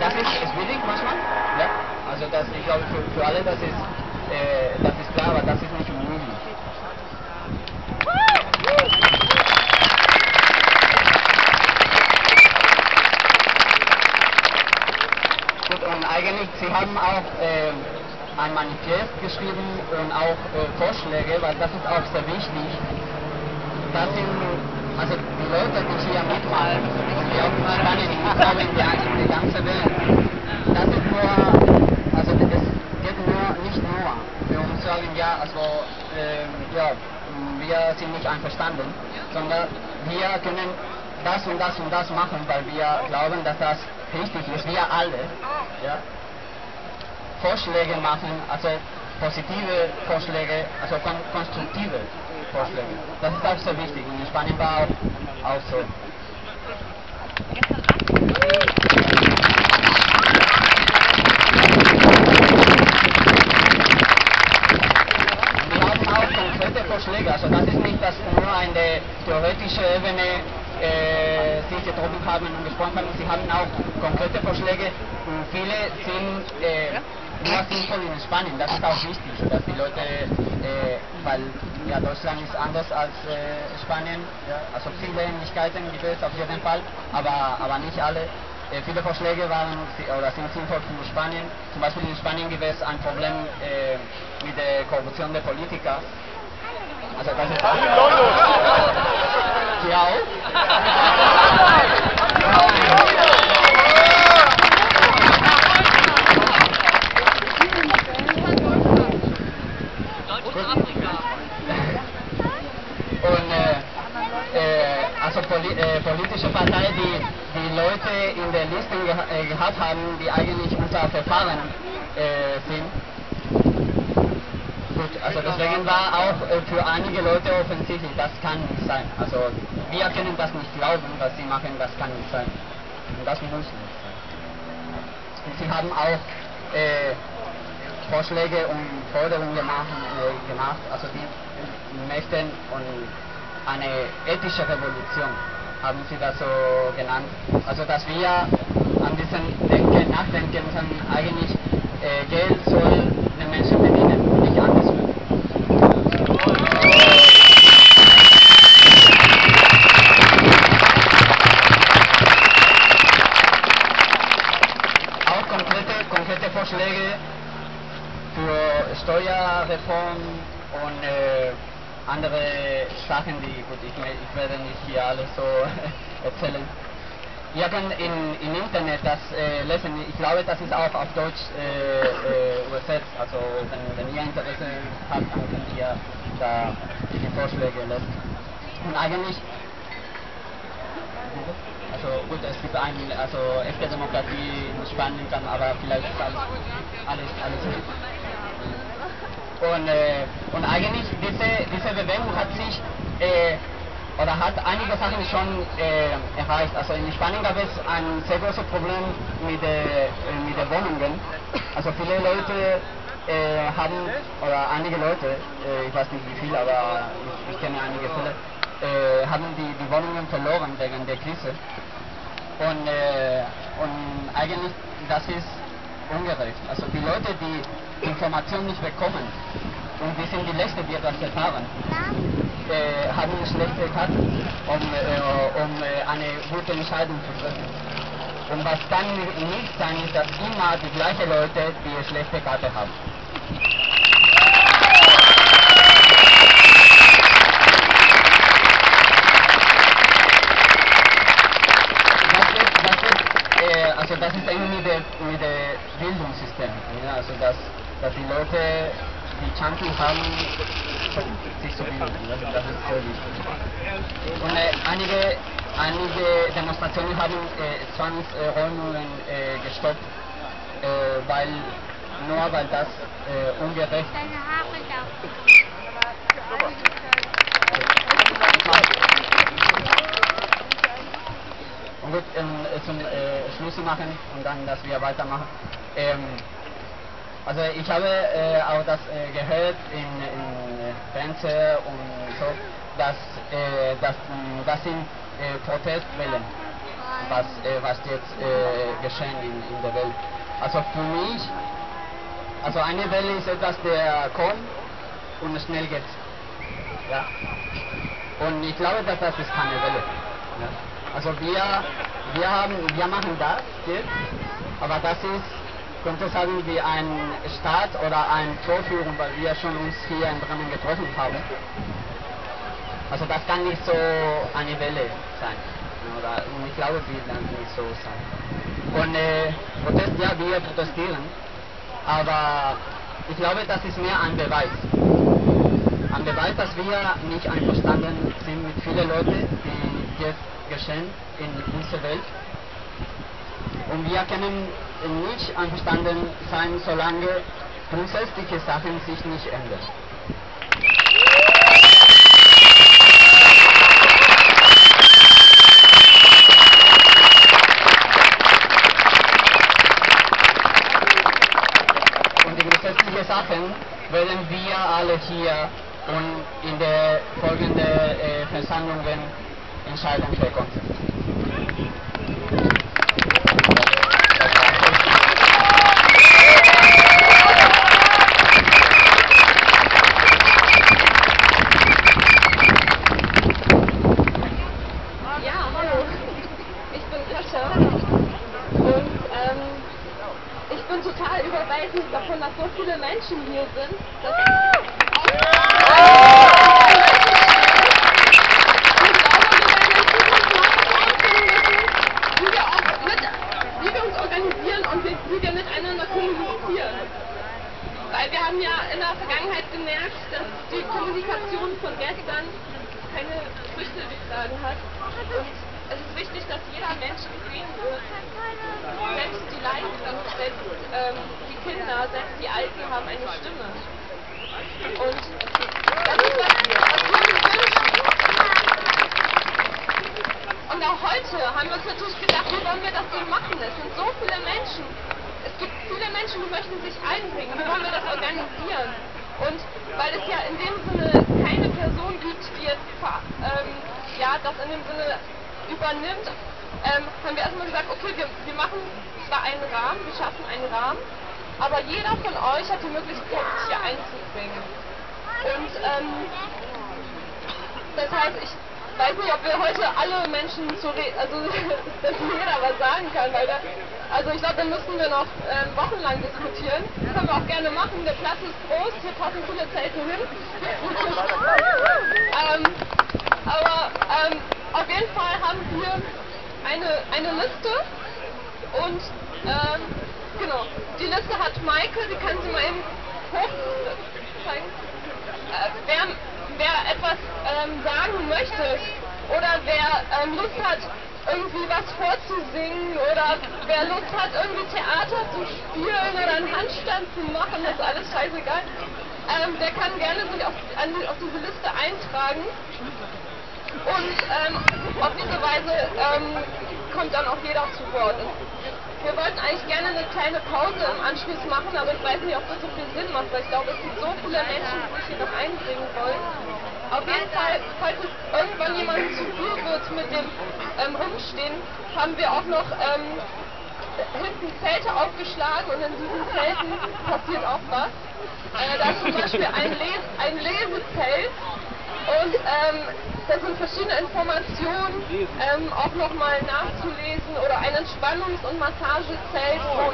das ist schwierig manchmal, ja. Also das, ich glaube für alle das ist klar, aber das ist nicht unmöglich. Gut, und eigentlich, Sie haben auch ein Manifest geschrieben und auch Vorschläge, weil das ist auch sehr wichtig. Das sind, also die Leute, die hier mitmachen, und die auch in Spanien, ich glaube in die ganze Welt, das ist nur, also es geht nur, nicht nur, wir uns sagen, ja, also, ja, wir sind nicht einverstanden, sondern wir können das und das und das machen, weil wir glauben, dass das richtig ist, wir alle, ja. Vorschläge machen, also positive Vorschläge, also konstruktive Vorschläge. Das ist auch sehr wichtig und in Spanien war auch so. Und wir haben auch konkrete Vorschläge, also das ist nicht, dass nur eine theoretische Ebene sich getroffen haben und gesprochen haben, sie haben auch konkrete Vorschläge und viele sind nur sinnvoll in Spanien. Das ist auch wichtig, dass die Leute, weil ja, Deutschland ist anders als Spanien, ja, also viele Ähnlichkeiten gibt es auf jeden Fall, aber nicht alle. Viele Vorschläge waren oder sind sinnvoll für Spanien. Zum Beispiel in Spanien gibt es ein Problem mit der Korruption der Politiker. Also das ist hier auch. Und also politische Parteien, die Leute in der Liste gehabt haben, die eigentlich unter Verfahren sind. Gut, also deswegen war auch für einige Leute offensichtlich, das kann nicht sein. Also wir können das nicht glauben, was sie machen, das kann nicht sein. Und das muss nicht sein. Und sie haben auch Vorschläge und Forderungen gemacht, also die möchten eine ethische Revolution, haben sie das so genannt. Also dass wir an diesem nachdenken müssen, eigentlich Geld soll den Menschen bedienen, nicht andersrum. Auch konkrete Vorschläge für Steuerreform und andere Sachen, die, gut, ich werde nicht hier alles so erzählen. Ihr könnt im Internet das lesen, ich glaube, das ist auch auf Deutsch übersetzt, also wenn ihr Interesse habt, dann könnt ihr da die Vorschläge lesen. Und eigentlich, also gut, es gibt also echte Demokratie in Spanien, aber vielleicht ist alles nicht. Und eigentlich diese Bewegung hat sich oder hat einige Sachen schon erreicht. Also in Spanien gab es ein sehr großes Problem mit den Wohnungen. Also viele Leute haben, oder einige Leute, ich weiß nicht wie viele, aber ich kenne einige Fälle, haben die Wohnungen verloren wegen der Krise. Und eigentlich, das ist ungerecht. Also die Leute, die Informationen nicht bekommen und die sind die Letzten, die das erfahren, haben schlechte Karten, um eine gute Entscheidung zu treffen. Und was kann nicht sein, ist, dass immer die gleichen Leute die schlechte Karte haben. Also das ist irgendwie mit dem Bildungssystem, ja? Also dass die Leute die Chance haben, sich zu bilden, das ist sehr wichtig. Und einige Demonstrationen haben Zwangsräumungen gestoppt, weil das ungerecht ist. Und gut, zum Schluss machen und dann, dass wir weitermachen. Also ich habe auch das gehört in Fernsehen und so, dass das sind Protestwellen. was jetzt geschehen in der Welt. Also für mich, also eine Welle ist etwas, der kommt und schnell geht. Ja? Und ich glaube, dass das ist keine Welle. Ja? Also wir machen das jetzt, aber das ist, könnte sagen, wie ein Start oder eine Vorführung, weil wir schon uns hier in Bremen getroffen haben. Also das kann nicht so eine Welle sein. Oder ich glaube, wir werden nicht so sein. Und Protest, ja, wir protestieren, aber ich glaube, das ist mehr ein Beweis. Ein Beweis, dass wir nicht einverstanden sind mit vielen Leuten, die jetzt geschehen in unserer Welt. Und wir können nicht einverstanden sein, solange grundsätzliche Sachen sich nicht ändern. Und die grundsätzlichen Sachen werden wir alle hier und in der folgenden Versammlungen Entscheidungen treffen. Ich bin total überwältigt davon, dass so viele Menschen hier sind. Wie wir uns organisieren und wie wir miteinander kommunizieren. Weil wir haben ja in der Vergangenheit gemerkt, dass die Kommunikation von gestern keine Früchte getragen hat. Und es ist wichtig, dass jeder Mensch gesehen wird. Selbst die Leiden, selbst die Kinder, selbst die Alten haben eine Stimme. Und das ist was wir uns wünschen. Und auch heute haben wir uns natürlich gedacht, wie wollen wir das denn machen? Es sind so viele Menschen. Es gibt viele Menschen, die möchten sich einbringen. Wie wollen wir das organisieren? Und weil es ja in dem Sinne keine Person gibt, die jetzt das in dem Sinne übernimmt, haben wir erstmal gesagt, okay, wir machen zwar einen Rahmen, wir schaffen einen Rahmen, aber jeder von euch hat die Möglichkeit, sich hier einzubringen. Und das heißt, ich weiß nicht, ob wir heute alle Menschen dass jeder was sagen kann, weil ich glaube, da müssen wir noch wochenlang diskutieren. Das können wir auch gerne machen, der Platz ist groß, hier passen viele Zelte hin. Auf jeden Fall haben wir eine Liste und genau, die Liste hat Maike, die kann sie mal eben hochzeigen. Wer etwas sagen möchte oder wer Lust hat, irgendwie was vorzusingen oder wer Lust hat, irgendwie Theater zu spielen oder einen Handstand zu machen, das ist alles scheißegal, der kann gerne sich auf diese Liste eintragen. Und auf diese Weise kommt dann auch jeder zu Wort. Und wir wollten eigentlich gerne eine kleine Pause im Anschluss machen, aber ich weiß nicht, ob das so viel Sinn macht, weil ich glaube, es sind so viele Menschen, die sich hier noch einbringen wollen. Auf jeden Fall, falls es irgendwann jemandem zu viel wird mit dem Rumstehen, haben wir auch noch hinten Zelte aufgeschlagen und in diesen Zelten passiert auch was. Da ist zum Beispiel ein Lesezelt. Und da sind verschiedene Informationen auch nochmal nachzulesen oder ein Entspannungs- und Massagezelt, wo